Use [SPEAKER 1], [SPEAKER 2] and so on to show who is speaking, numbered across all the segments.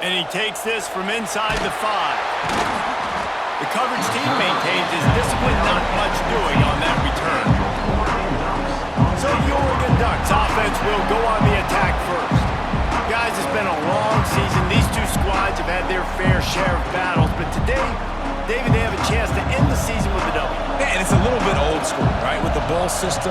[SPEAKER 1] And he takes this from inside the 5. The coverage team maintains his discipline, not much doing on that return. So the Oregon Ducks offense will go on the attack first. Guys, it's been a long season. These two squads have had their fair share of battles, but today, David, they have a chance to end the season with a W.
[SPEAKER 2] Yeah, and it's a little bit old school, right? With the bowl system,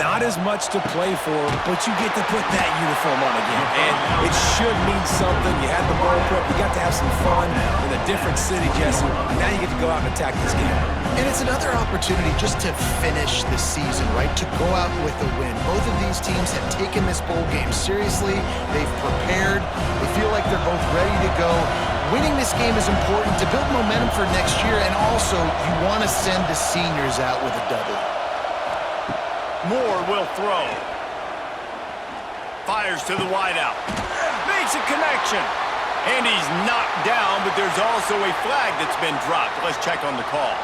[SPEAKER 2] not as much to play for, but you get to put that uniform on again. And it should mean something. You had the bowl prep. You got to have some fun in a different city, Jesse. Now you get to go out and attack this game.
[SPEAKER 3] And it's another opportunity just to finish the season, right? To go out with a win. Both of these teams have taken this bowl game seriously. They've prepared. They feel like they're both ready to go. Winning this game is important to build momentum for next year, and also you want to send the seniors out with a W.
[SPEAKER 1] Moore will throw. Fires to the wideout. Makes a connection. And he's knocked down, but there's also a flag that's been dropped. Let's check on the call.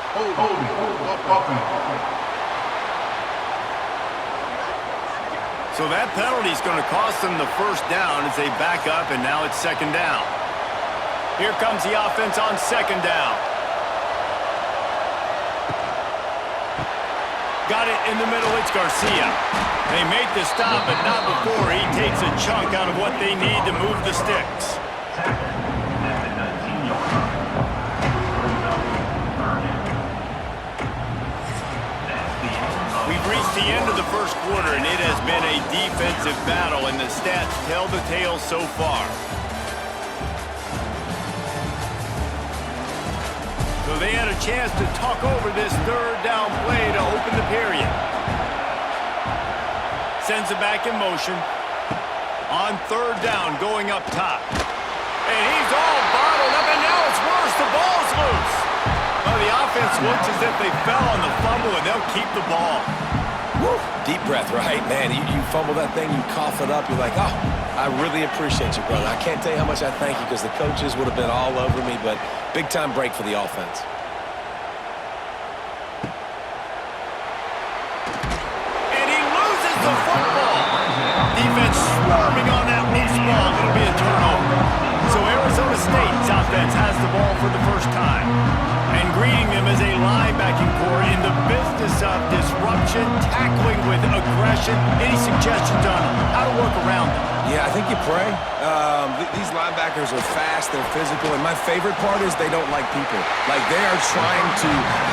[SPEAKER 1] So that penalty is going to cost them the first down as they back up, and now it's second down. Here comes the offense on second down. Got it in the middle. It's Garcia. They make the stop, but not before he takes a chunk out of what they need to move the sticks. We've reached the end of the first quarter, and it has been a defensive battle, and the stats tell the tale so far. So they had a chance to talk over this third down play to open the period. Sends it back in motion. On third down, going up top. And he's all bottled up, and now it's worse. The ball's loose. Well, the offense looks as if they fell on the fumble, and they'll keep the ball.
[SPEAKER 2] Woo. Deep breath, right? Man, you fumble that thing, you cough it up, you're like, oh, I really appreciate you, brother. I can't tell you how much I thank you because the coaches would have been all over me, but big-time break for the offense.
[SPEAKER 1] And he loses the football. Defense swarming on that loose ball. It'll be a turnover. So Arizona State's offense has the ball for the first time. And greeting them as a linebacking core in the business of disruption, tackling with aggression. Any suggestions on how to work around them?
[SPEAKER 2] Yeah, I think you pray. These linebackers are fast, they're physical, and my favorite part is they don't like people. Like, they are trying to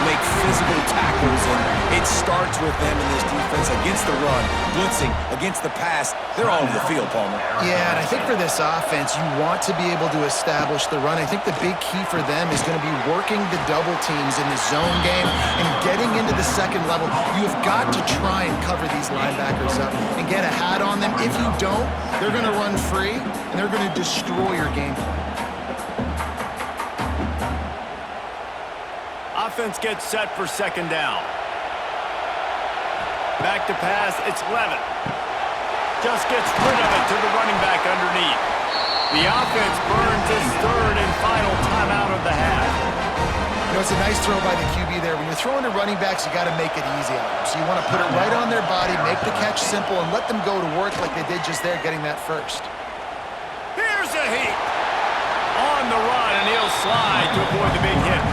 [SPEAKER 2] make physical tackles, and it starts with them in this defense against the run, blitzing, against the pass. They're all over the field, Palmer.
[SPEAKER 3] Yeah, and I think for this offense, you want to be able to establish the run. I think the big key for them is going to be working the double teams in the zone game and getting into the second level. You have got to try and cover these linebackers up and get a hat on them. If you don't, they're going to run free, and they're going to destroy your game.
[SPEAKER 1] Offense gets set for second down. Back to pass, it's Levitt. Just gets rid of it to the running back underneath. The offense burns its third and final timeout of the half.
[SPEAKER 3] You know, it's a nice throw by the QB there. When you're throwing to running backs, you got to make it easy on them. So you want to put it right on their body, make the catch simple, and let them go to work like they did just there, getting that first.
[SPEAKER 1] Here's a heat. On the run, and he'll slide to avoid the big hit.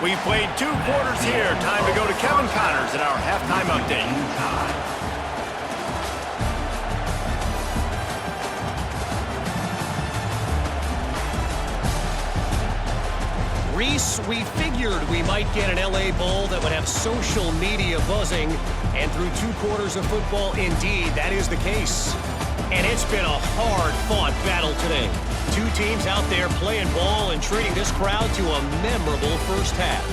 [SPEAKER 1] We've played 2 quarters here. Time to go to Kevin Connors in our halftime update.
[SPEAKER 4] Reese, we figured we might get an LA Bowl that would have social media buzzing, and through 2 quarters of football, indeed, that is the case. And it's been a hard-fought battle today. 2 teams out there playing ball and treating this crowd to a memorable first half.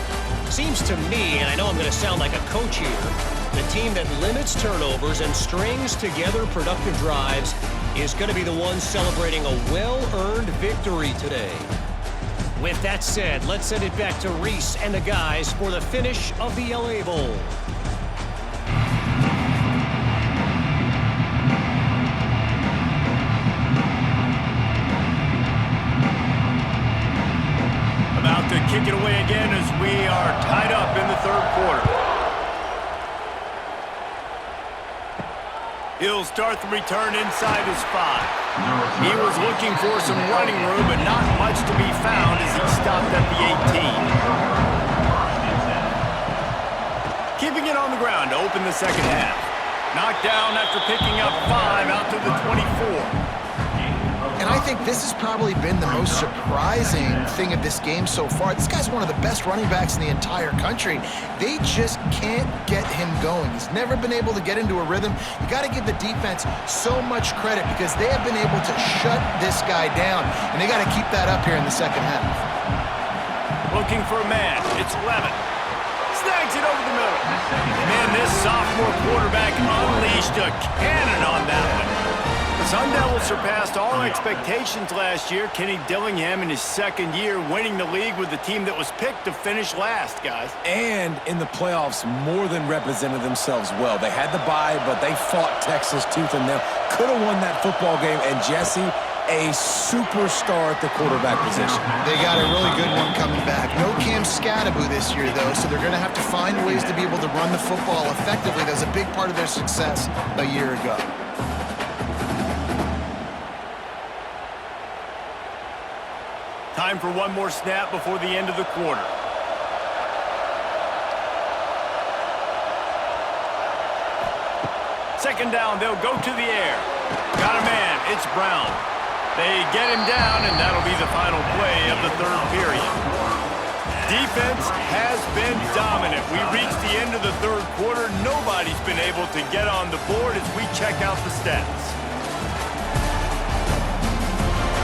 [SPEAKER 4] Seems to me, and I know I'm going to sound like a coach here, the team that limits turnovers and strings together productive drives is going to be the one celebrating a well-earned victory today. With that said, let's send it back to Reese and the guys for the finish of the LA Bowl.
[SPEAKER 1] About to kick it away again as we are tied up in the third quarter. He'll start the return inside his 5. He was looking for some running room, but not much to be found as he stopped at the 18. Keeping it on the ground to open the second half. Knocked down after picking up 5 out to the 24.
[SPEAKER 3] And I think this has probably been the most surprising thing of this game so far. This guy's one of the best running backs in the entire country. They just can't get him going. He's never been able to get into a rhythm. You got to give the defense so much credit because they have been able to shut this guy down, and they got to keep that up here in the second half.
[SPEAKER 1] Looking for a man. It's Levin. Snags it over the middle. Man, this sophomore quarterback unleashed a cannon on that one. The Sun Devils surpassed all expectations last year. Kenny Dillingham in his second year winning the league with the team that was picked to finish last, guys.
[SPEAKER 2] And in the playoffs, more than represented themselves well. They had the bye, but they fought Texas tooth and nail. Could have won that football game. And Jesse, a superstar at the quarterback position.
[SPEAKER 3] They got a really good one coming back. No Cam Scattaboo this year, though, so they're going to have to find ways to be able to run the football effectively. That was a big part of their success a year ago.
[SPEAKER 1] Time for one more snap before the end of the quarter. Second down, they'll go to the air. Got a man, it's Brown. They get him down, and that'll be the final play of the third period. Defense has been dominant. We reached the end of the third quarter. Nobody's been able to get on the board as we check out the stats.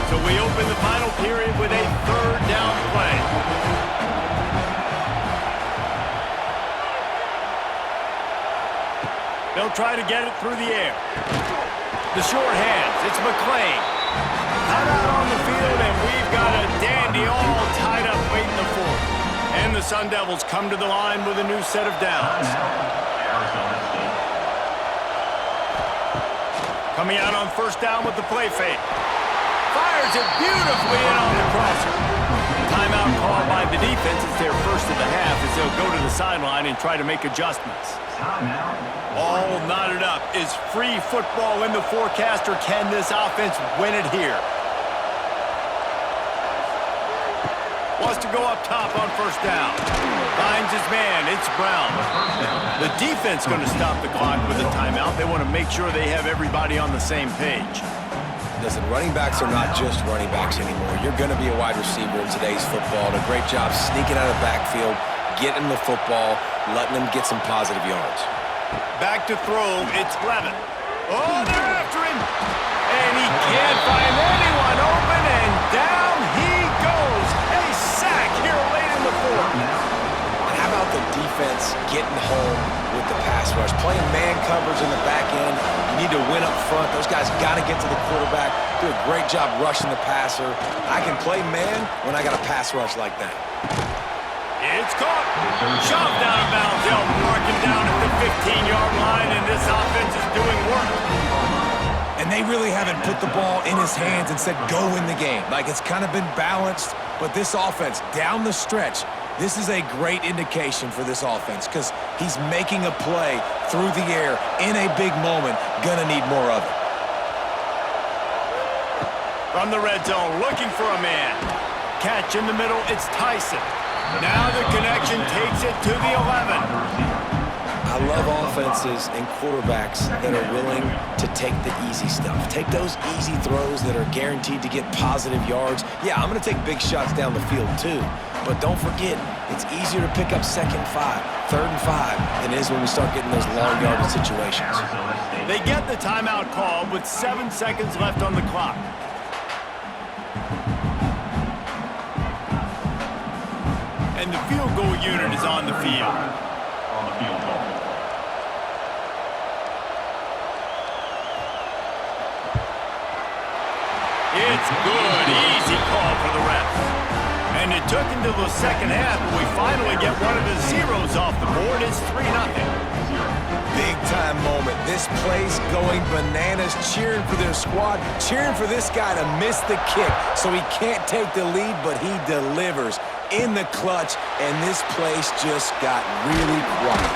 [SPEAKER 1] So we open the final period with a third down play. They'll try to get it through the air. The short hands, it's McClain. Out on the field, and we've got a dandy all tied up late in the fourth. And the Sun Devils come to the line with a new set of downs. Coming out on first down with the play fake. Fires it beautifully in on the crosser. Timeout called by the defense. It's their first of the half as they'll go to the sideline and try to make adjustments. All knotted up. Is free football in the forecast, or can this offense win it here? Wants to go up top on first down. Finds his man. It's Brown. The defense going to stop the clock with a timeout. They want to make sure they have everybody on the same page.
[SPEAKER 2] Listen, running backs are not just running backs anymore. You're going to be a wide receiver in today's football. A great job sneaking out of the backfield, getting the football, letting them get some positive yards.
[SPEAKER 1] Back to throw, it's Levin. Oh, they're after him! And he can't find anyone open, and down he goes. A sack here late in the fourth.
[SPEAKER 2] And how about the defense getting home with the pass rush? Playing man coverage in the back end. You need to win up front. Those guys got to get to the quarterback. Do a great job rushing the passer. I can play man when I got a pass rush like that.
[SPEAKER 1] It's caught. Shoved out of bounds. They'll mark him down at the 15-yard line, and this offense is doing work.
[SPEAKER 2] And they really haven't put the ball in his hands and said, go win the game. Like, it's kind of been balanced, but this offense, down the stretch, this is a great indication for this offense because he's making a play through the air in a big moment. Gonna need more of it.
[SPEAKER 1] From the red zone, looking for a man. Catch in the middle, it's Tyson. Now the connection takes it to the 11.
[SPEAKER 2] I love offenses and quarterbacks that are willing to take the easy stuff. Take those easy throws that are guaranteed to get positive yards. Yeah, I'm going to take big shots down the field too. But don't forget, it's easier to pick up second and 5, third and 5 than it is when we start getting those long yardage situations.
[SPEAKER 1] They get the timeout call with 7 seconds left on the clock. And the field goal unit is on the field. It's good, easy call for the ref. And it took until the second half, but we finally get one of the zeros off the board. It's 3-0.
[SPEAKER 2] Big time moment. This place going bananas, cheering for their squad, cheering for this guy to miss the kick so he can't take the lead, but he delivers. in the clutch, and this place just got really quiet.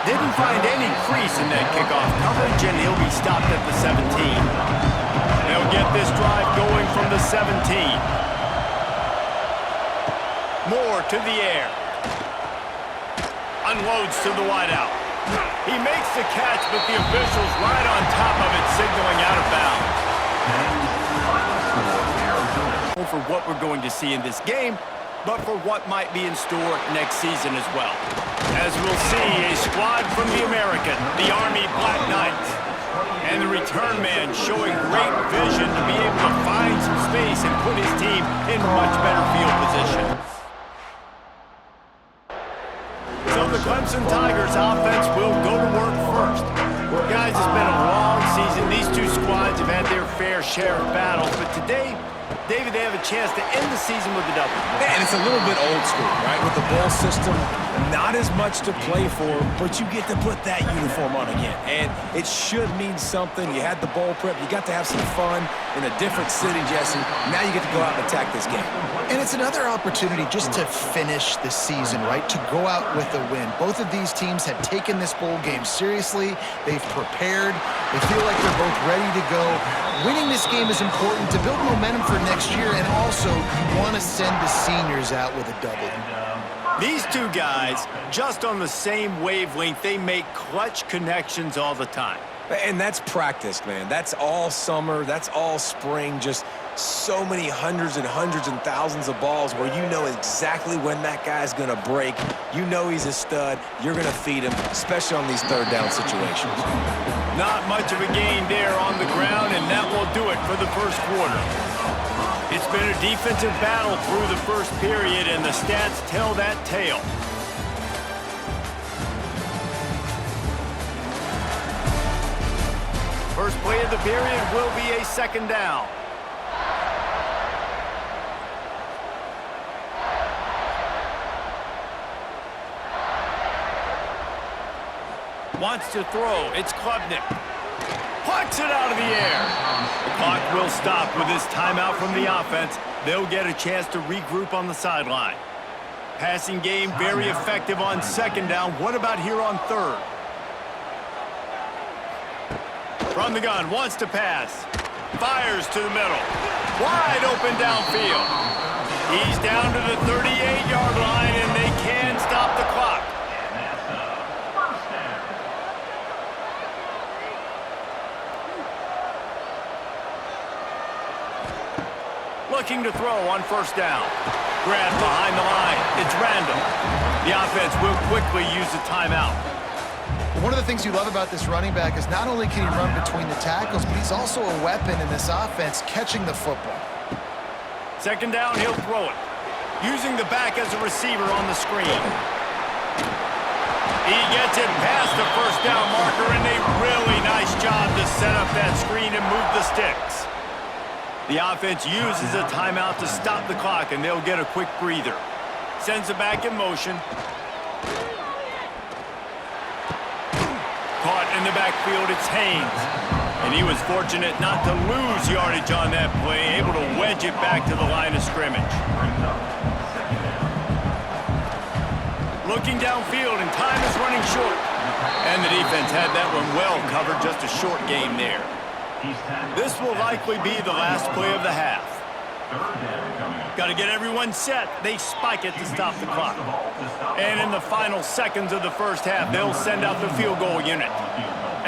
[SPEAKER 1] Didn't find any crease in that kickoff coverage, and he'll be stopped at the 17. They'll get this drive going from the 17. Moore to the air. Unloads to the wideout. He makes the catch, but the official's right on top of it, signaling out of bounds. For what we're going to see in this game, but for what might be in store next season as well. As we'll see, a squad from the American, the Army Black Knights, and the return man showing great vision to be able to find some space and put his team in much better field position. So the Clemson Tigers offense will go to work first. Guys, it's been a long season. These two squads have had their fair share of battles, but today, David, they have a chance to end the season with a double.
[SPEAKER 2] And it's a little bit old school, right? With the bowl system, not as much to play for, but you get to put that uniform on again. And it should mean something. You had the bowl prep. You got to have some fun in a different city, Jesse. Now you get to go out and attack this game.
[SPEAKER 3] And it's another opportunity just to finish the season, right? To go out with a win. Both of these teams have taken this bowl game seriously. They've prepared. They feel like they're both ready to go. Winning this game is important to build momentum for next year, and also you want to send the seniors out with a W.
[SPEAKER 1] These two guys, just on the same wavelength, they make clutch connections all the time.
[SPEAKER 2] And that's practice, man. That's all summer. That's all spring. Just so many hundreds and thousands of balls where you know exactly when that guy's going to break. You know he's a stud. You're going to feed him, especially on these third down situations.
[SPEAKER 1] Not much of a gain there on the ground, and that will do it for the first quarter. It's been a defensive battle through the first period, and the stats tell that tale. First play of the period will be a second down. Wants to throw. It's Klubnik. Plucks it out of the air. The clock will stop with this timeout from the offense. They'll get a chance to regroup on the sideline. Passing game very effective on second down. What about here on third? From the gun, wants to pass. Fires to the middle. Wide open downfield. He's down to the 38-yard line, and they can stop the clock. Looking to throw on first down. Grab behind the line. It's Randall. The offense will quickly use the timeout.
[SPEAKER 3] One of the things you love about this running back is not only can he run between the tackles, but he's also a weapon in this offense, catching the football.
[SPEAKER 1] Second down, he'll throw it. Using the back as a receiver on the screen. He gets it past the first down marker, and a really nice job to set up that screen and move the sticks. The offense uses a timeout to stop the clock, and they'll get a quick breather. Sends it back in motion. Caught in the backfield, it's Haynes. And he was fortunate not to lose yardage on that play, able to wedge it back to the line of scrimmage. Looking downfield, and time is running short. And the defense had that one well covered, just a short game there. This will likely be the last play of the half. Got to get everyone set. They spike it to stop the clock. And in the final seconds of the first half, they'll send out the field goal unit.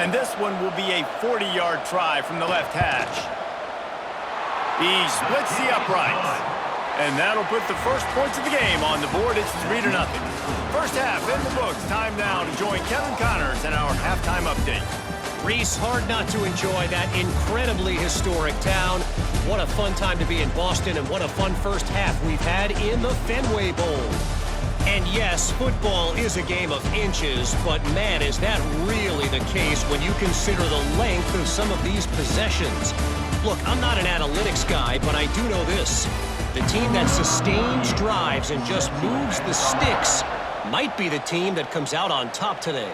[SPEAKER 1] And this one will be a 40-yard try from the left hash. He splits the uprights. And that'll put the first points of the game on the board. It's 3-0. First half in the books. Time now to join Kevin Connors in our halftime update.
[SPEAKER 4] Reese, hard not to enjoy that incredibly historic town. What a fun time to be in Boston, and what a fun first half we've had in the Fenway Bowl. And yes, football is a game of inches, but man, is that really the case when you consider the length of some of these possessions. Look, I'm not an analytics guy, but I do know this. The team that sustains drives and just moves the sticks might be the team that comes out on top today.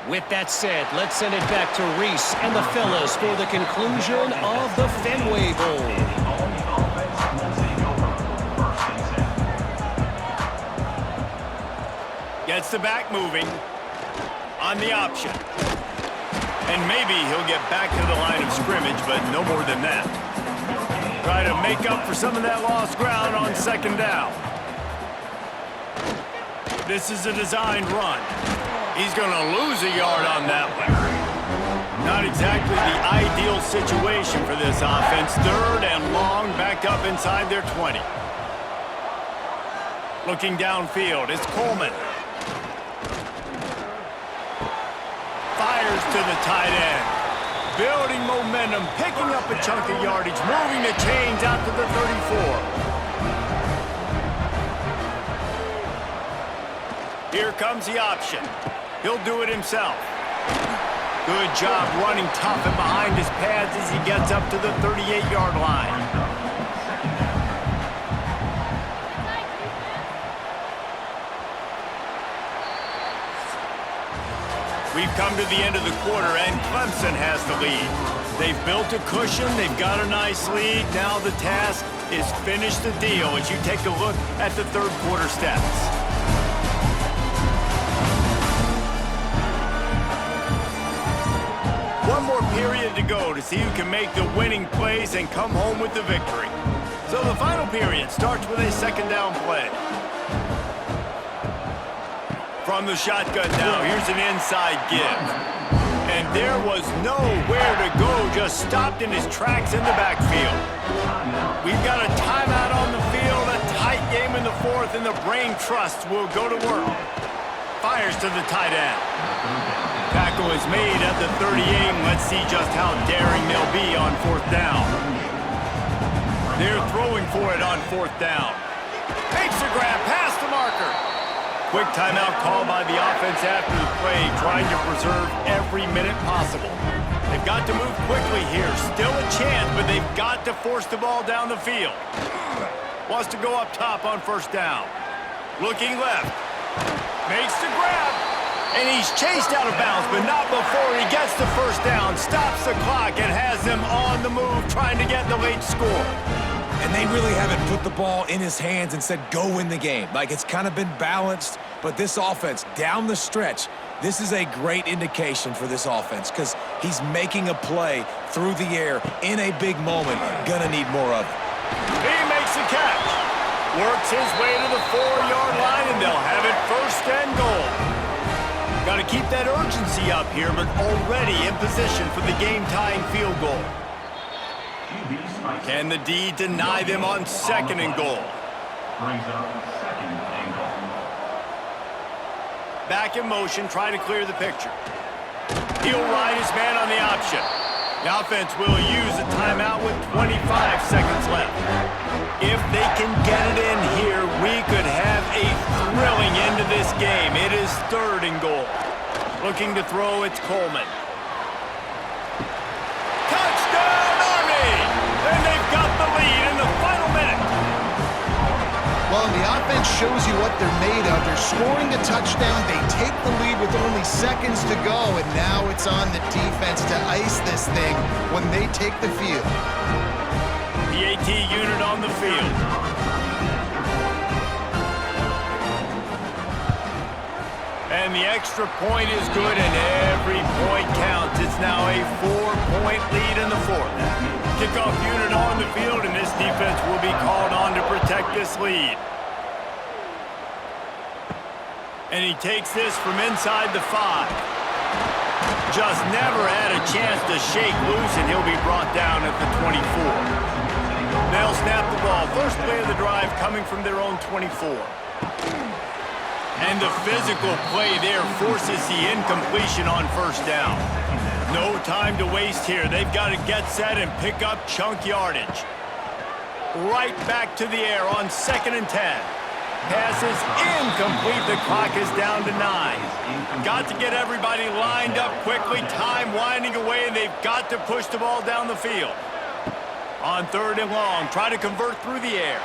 [SPEAKER 4] With that said, let's send it back to Reese and the fellas for the conclusion of the Fenway Bowl.
[SPEAKER 1] Gets the back moving on the option. And maybe he'll get back to the line of scrimmage, but no more than that. Try to make up for some of that lost ground on second down. This is a designed run. He's going to lose a yard on that one. Not exactly the ideal situation for this offense. Third and long, back up inside their 20. Looking downfield, it's Coleman. Fires to the tight end. Building momentum, picking up a chunk of yardage, moving the chains out to the 34. Here comes the option. He'll do it himself. Good job running tough and behind his pads as he gets up to the 38-yard line. We've come to the end of the quarter, and Clemson has the lead. They've built a cushion. They've got a nice lead. Now the task is finish the deal as you take a look at the third quarter stats. One more period to go to see who can make the winning plays and come home with the victory. So the final period starts with a second down play. From the shotgun now, here's an inside give. And there was nowhere to go, just stopped in his tracks in the backfield. We've got a timeout on the field, a tight game in the fourth, and the brain trust will go to work. Fires to the tight end. Tackle is made at the 38, and let's see just how daring they'll be on fourth down. They're throwing for it on fourth down. Makes the grab, past the marker. Quick timeout call by the offense after the play, trying to preserve every minute possible. They've got to move quickly here. Still a chance, but they've got to force the ball down the field. Wants to go up top on first down. Looking left. Makes the grab. And he's chased out of bounds, but not before he gets the first down. Stops the clock and has them on the move, trying to get the late score.
[SPEAKER 2] And they really haven't put the ball in his hands and said, go win the game. Like, it's kind of been balanced, but this offense, down the stretch, this is a great indication for this offense because he's making a play through the air in a big moment. Gonna need more of it.
[SPEAKER 1] He makes the catch. Works his way to the 4-yard line, and they'll have it first and goal. Got to keep that urgency up here, but already in position for the game-tying field goal. Can the D deny them on second and goal? Back in motion, trying to clear the picture. He'll ride his man on the option. The offense will use a timeout with 25 seconds left. If they can get it in here, we could have a thrilling end to this game. It is third and goal. Looking to throw, it's Coleman. Touchdown, Army! And they've got the lead in the final minute.
[SPEAKER 3] Well, and the offense shows you what they're made of. They're scoring a touchdown. They take the lead with only seconds to go, and now it's on the defense to ice this thing when they take the field.
[SPEAKER 1] The AT unit on the field. And the extra point is good, and every point counts. It's now a 4-point lead in the fourth. Kickoff unit on the field, and this defense will be called on to protect this lead. And he takes this from inside the 5. Just never had a chance to shake loose, and he'll be brought down at the 24. They'll snap the ball. First play of the drive coming from their own 24. And the physical play there forces the incompletion on first down. No time to waste here. They've got to get set and pick up chunk yardage. Right back to the air on 2nd and 10. Pass is incomplete. The clock is down to 9. Got to get everybody lined up quickly. Time winding away, and they've got to push the ball down the field. On 3rd and long, try to convert through the air.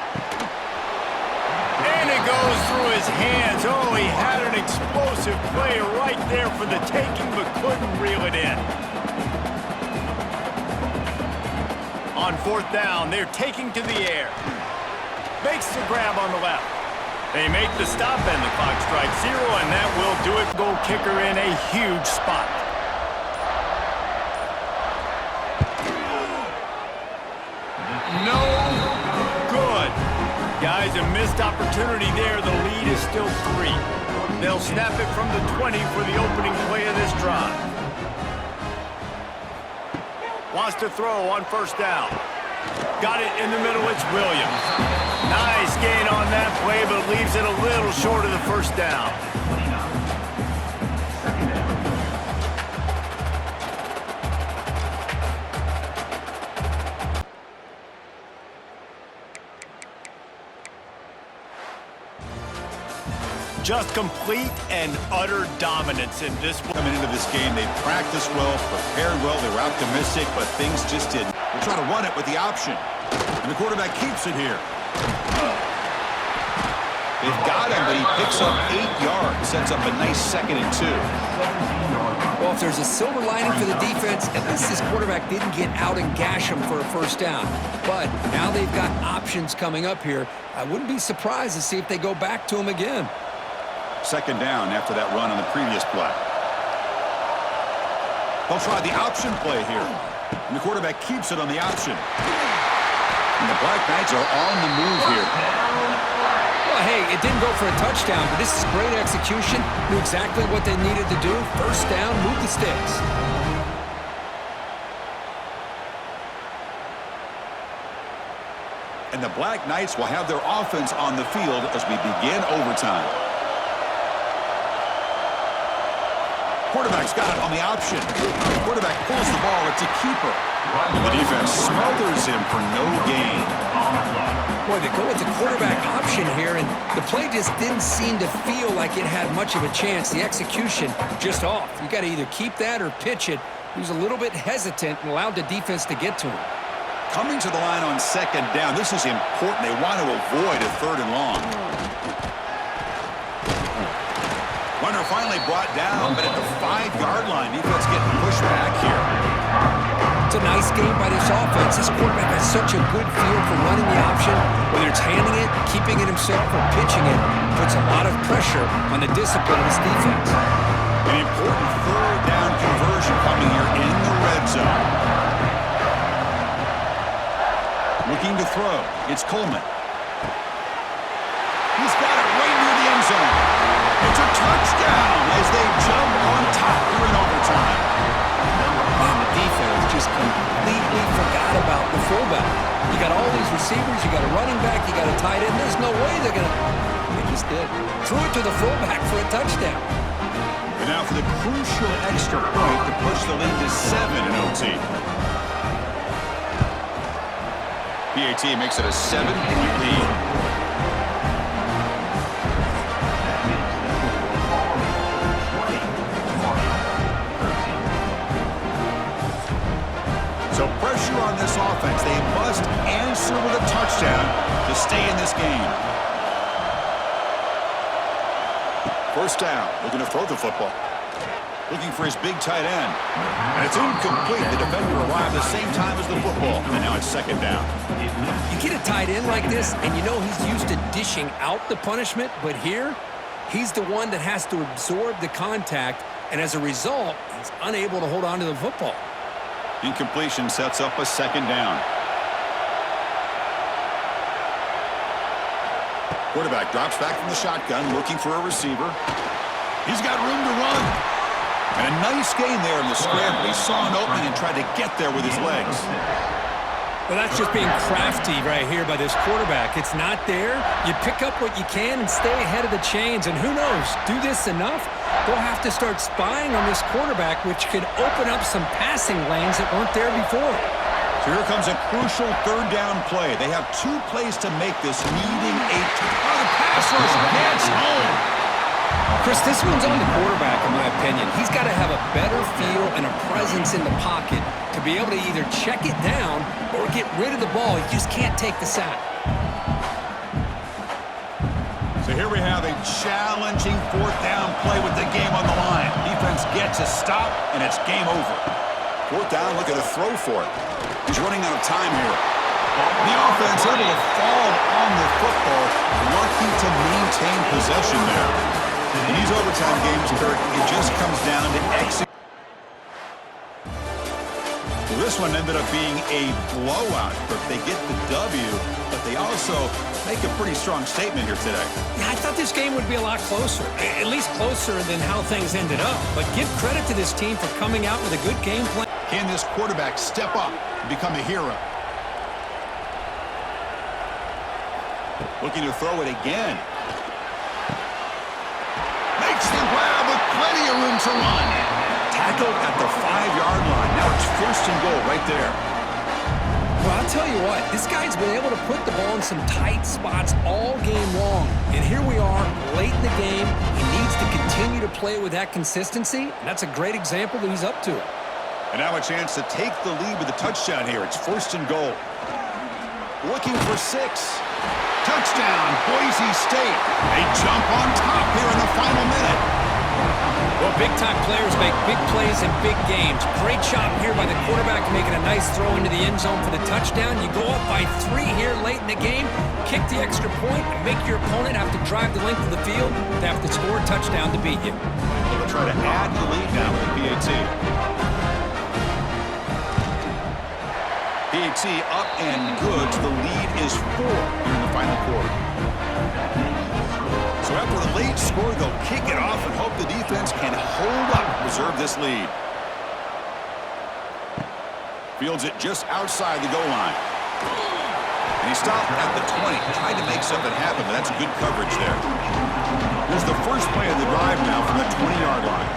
[SPEAKER 1] And it goes through his hands. Oh, he had an explosive play right there for the taking, but couldn't reel it in. On 4th down, they're taking to the air. Makes the grab on the left. They make the stop and the clock strikes 0, and that will do it. Goal kicker in a huge spot. No good. Guys, a missed opportunity there. The lead is still 3. They'll snap it from the 20 for the opening play of this drive. Wants to throw on first down. Got it in the middle. It's Williams. Nice gain on that play, but leaves it a little short of the first down. Just complete and utter dominance in this one.
[SPEAKER 5] Coming into this game, they practiced well, prepared well, they were optimistic, but things just didn't. They're trying to run it with the option, and the quarterback keeps it here. They've got him, but he picks up 8 yards, sets up a nice 2nd and 2.
[SPEAKER 6] Well, if there's a silver lining for the defense, at least this quarterback didn't get out and gash him for a first down. But now they've got options coming up here. I wouldn't be surprised to see if they go back to him again.
[SPEAKER 5] 2nd down after that run on the previous play. They'll try the option play here. And the quarterback keeps it on the option. And the Black Knights are on the move here.
[SPEAKER 6] Well, hey, it didn't go for a touchdown, but this is great execution. Knew exactly what they needed to do. First down, move the sticks.
[SPEAKER 5] And the Black Knights will have their offense on the field as we begin overtime. Quarterback's got it on the option. The quarterback pulls the ball. It's a keeper. And the defense smothers him for no gain.
[SPEAKER 6] Boy, they go with the quarterback option here, and the play just didn't seem to feel like it had much of a chance. The execution just off. You got to either keep that or pitch it. He was a little bit hesitant and allowed the defense to get to him.
[SPEAKER 5] Coming to the line on 2nd down. This is important. They want to avoid a 3rd and long. Runner finally brought down, but at the 5-yard line, defense getting pushed back here.
[SPEAKER 6] It's a nice game by this offense. This quarterback has such a good feel for running the option. Whether it's handing it, keeping it himself, or pitching it, puts a lot of pressure on the discipline of this defense.
[SPEAKER 5] An important 3rd down conversion coming here in the red zone. Looking to throw. It's Coleman. He's got it right near the end zone. It's a touchdown as they jump on top here in overtime.
[SPEAKER 6] And the defense just completely forgot about the fullback. You got all these receivers, you got a running back, you got a tight end. There's no way they're going to... They just did. Threw it to the fullback for a touchdown.
[SPEAKER 5] And now for the crucial extra point to push the lead to 7 in OT. PAT makes it a 7-point lead. So pressure on this offense. They must answer with a touchdown to stay in this game. First down. Looking to throw the football. Looking for his big tight end. And it's incomplete. The defender arrived the same time as the football. And now it's 2nd down.
[SPEAKER 6] You get a tight end like this, and you know he's used to dishing out the punishment, but here, he's the one that has to absorb the contact, and as a result, he's unable to hold on to the football.
[SPEAKER 5] Incompletion sets up a 2nd down. Quarterback drops back from the shotgun, looking for a receiver. He's got room to run. And a nice gain there in the scramble. He saw an opening and tried to get there with his legs.
[SPEAKER 6] Well, that's just being crafty right here by this quarterback. It's not there. You pick up what you can and stay ahead of the chains. And who knows, do this enough, they'll have to start spying on this quarterback, which could open up some passing lanes that weren't there before.
[SPEAKER 5] So here comes a crucial 3rd down play. They have 2 plays to make this, needing a... Oh, the pass rush gets home.
[SPEAKER 6] Chris, this one's on the quarterback, in my opinion. He's got to have a better feel and a presence in the pocket to be able to either check it down or get rid of the ball. He just can't take the sack.
[SPEAKER 5] So here we have a challenging 4th down play with the game on the line. Defense gets a stop, and it's game over. 4th down, looking to throw for it. He's running out of time here. The offense able to fall on the football, lucky to maintain possession there. In these overtime games, Kurt, it just comes down to execution. Well, this one ended up being a blowout. They get the W, but they also make a pretty strong statement here today.
[SPEAKER 6] Yeah, I thought this game would be a lot closer, at least closer than how things ended up. But give credit to this team for coming out with a good game plan.
[SPEAKER 5] Can this quarterback step up and become a hero? Looking to throw it again. Makes the grab with plenty of room to run. Tackled at the 5-yard line. Now it's 1st and goal right there.
[SPEAKER 6] Well, I'll tell you what, this guy's been able to put the ball in some tight spots all game long. And here we are, late in the game. He needs to continue to play with that consistency. And that's a great example that he's up to it.
[SPEAKER 5] And now a chance to take the lead with a touchdown here. It's 1st and goal. Looking for 6. Touchdown, Boise State. They jump on top here in the final minute.
[SPEAKER 6] Well, big-time players make big plays in big games. Great job here by the quarterback making a nice throw into the end zone for the touchdown. You go up by 3 here late in the game, kick the extra point, and make your opponent have to drive the length of the field to have to score a touchdown to beat you.
[SPEAKER 5] They'll try to add to the lead now with the PAT. PAT up and good. The lead is 4 here in the final quarter. So after the late score, they'll kick it off and hope the defense can hold up and preserve this lead. Fields it just outside the goal line. And he stopped at the 20, tried to make something happen, but that's good coverage there. Here's the first play of the drive now from the 20-yard line.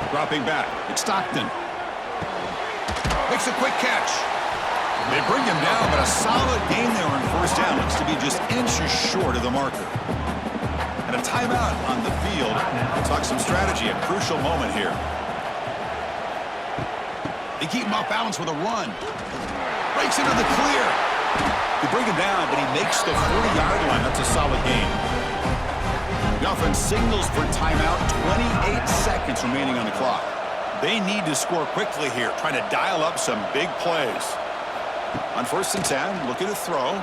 [SPEAKER 5] Dropping back, it's Stockton. Makes a quick catch. They bring him down, but a solid gain there on 1st down. Looks to be just inches short of the marker. And a timeout on the field. Talk some strategy, a crucial moment here. They keep him off balance with a run. Breaks into the clear. They bring him down, but he makes the 40-yard line. That's a solid gain. The offense signals for timeout. 28 seconds remaining on the clock. They need to score quickly here, trying to dial up some big plays. On 1st and 10, looking to throw.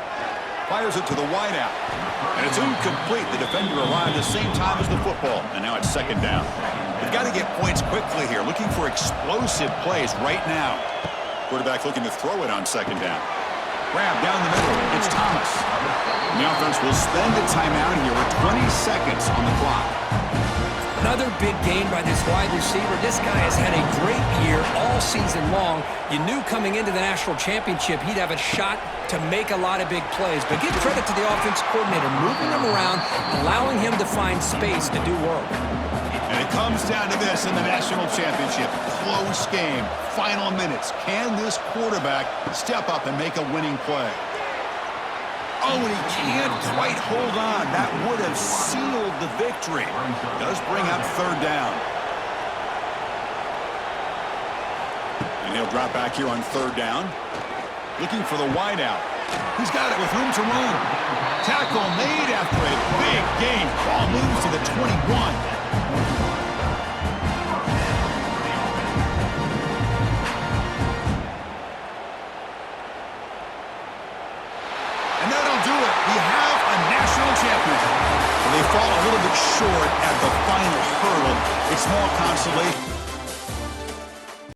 [SPEAKER 5] Fires it to the wideout. And it's incomplete. The defender arrived at the same time as the football. And now it's 2nd down. They've got to get points quickly here, looking for explosive plays right now. Quarterback looking to throw it on 2nd down. Grab down the middle. It's Thomas. And the offense will spend the timeout here with 20 seconds on the clock.
[SPEAKER 6] Another big gain by this wide receiver. This guy has had a great year all season long. You knew coming into the national championship he'd have a shot to make a lot of big plays. But give credit to the offensive coordinator, moving him around, allowing him to find space to do work.
[SPEAKER 5] And it comes down to this in the national championship. Close game, final minutes. Can this quarterback step up and make a winning play? Oh, and he can't quite hold on. That would have sealed the victory. Does bring up 3rd down. And he'll drop back here on 3rd down. Looking for the wideout. He's got it with room to run. Tackle made after a big gain. Ball moves to the 21. They fall a little bit short at the final hurdle. It's more consolation.